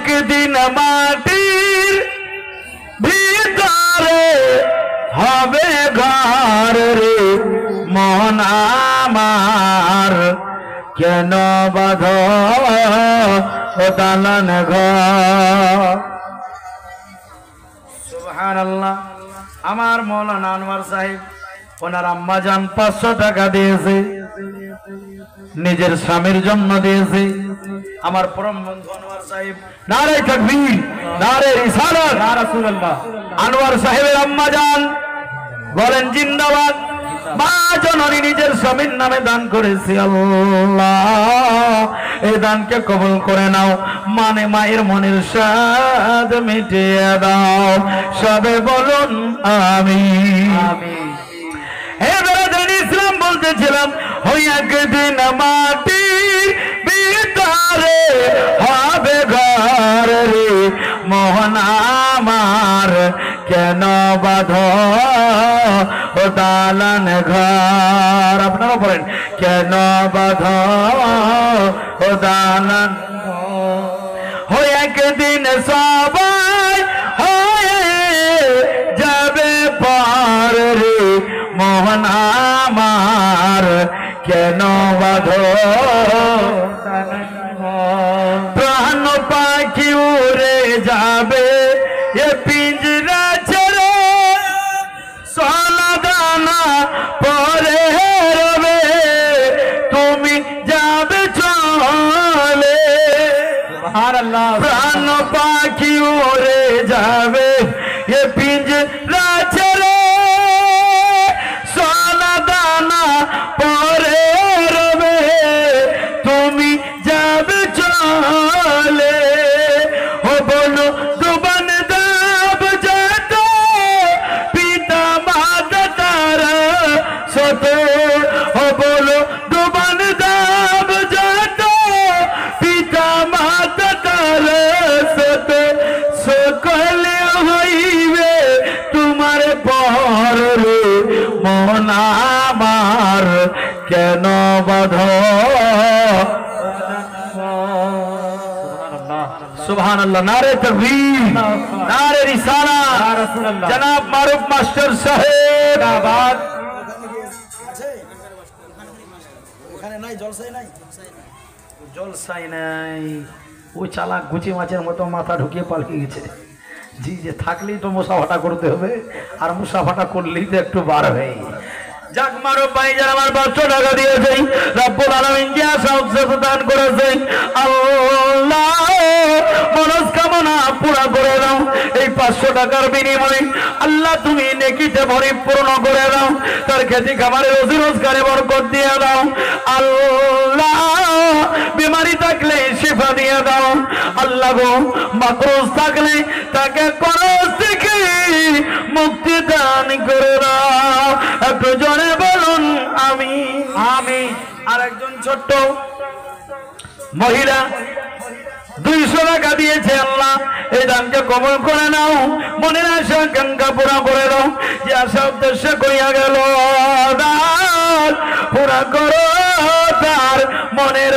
একদিন মাটির ভিতরে হবে ঘর রে মন আমার কেন বাঁধ দালান ঘর। সুবহানাল্লাহ। আমার মৌলানা আনোয়ার সাহেব ওনার আম্মা জান 500 টাকা দিয়েছে, নিজের স্বামীর জন্য দিয়েছে। আমার পরম বন্ধু আনোয়ার সাহেব, নারে তাকবীর, নারে রিসালাত, ইয়া রাসূলুল্লাহ। আনোয়ার সাহেবের আম্মা জান বলেন জিন্দাবাদ। মা জননী নিজের স্বামীর নামে দান করেছে। আল্লাহ এই দানকে কবুল করে নাও, মানে মায়ের মনের স্বাদ মিটিয়ে দাও। সবে বলুন আমিন। হে ব্রাদার ইসলাম, বলতেছিলাম ওই একদিন মাটির ভিতরে হবে ঘর রে মোহন আমার কেন বাঁধ দালান ঘর। আপনারা বলেন কেন বাঁধ দালান ঘর। একদিন সবাই হয়ে যাবে পার রে মোহন আমার কেন বাঁধ প্রাণ পাখি উড়ে যাবে এ পিঞ্জরা ছেড়ে সোনা দানা পরে রবে তুমি যাবে চলে। সুবহানাল্লাহ। প্রাণ পাখি উড়ে যাবে এ পিঞ্জরা ছেড়ে সোনা দানা পরে রবে তুমি যাবে চলে। ও বলো দুবান দাব যত পিতা মাতা তারা সত। ও বলো দুবান দাব যত পিতা মাতা তারা সত। সকলে হইবে তোমার পর রে মন আমার কেন বাঁধ। সুবহানাল্লাহ। নারে তাকবীর, নারে রিসালাত, জনাব মারুফ মাস্টার সাহেব। আবাদ ওখানে নাই জলসাই নাই, জলসাই নাই। ওই চালাক গুচি মাছের মতো মাথা ঢুকিয়ে পালিয়ে গেছে। জি যে থাকলেই তো মুসাফাটা করতে হবে, আর মুসাফাটা করলেই তো একটু বার হয়। যাক মারুফ ভাই যারা আমার 500 টাকা দিয়েছে, রব্বুল আলামিন যে আশা উৎসাহ দান করেছে, আল্লাহ মনস্কামনা পুরা করে দাও। এই 500 টাকার বিনিময়ে আল্লাহ তুমি নেকিতে পরিপূর্ণ করে দাও, তার খেতে খাবারের রুজি রোজগারে বরকত দিয়ে দাও। আল্লাহ বিমারি থাকলে শিফা দিয়ে দাও। আল্লাহ গো মাকরুজ থাকলে তাকে করজ থেকে মুক্তি দান করে দাও। একটু জোরে বলুন আমিন। আমিন। আর একজন ছোট্ট মহিলা 200 টাকা দিয়েছে। আল্লাহ এই দানকে কবুল করে নাও, মনের আশা আকাঙ্ক্ষা পুরা করে দাও। যে আশা উদ্দেশ্য করিয়া গেল পুরা করো তার মনের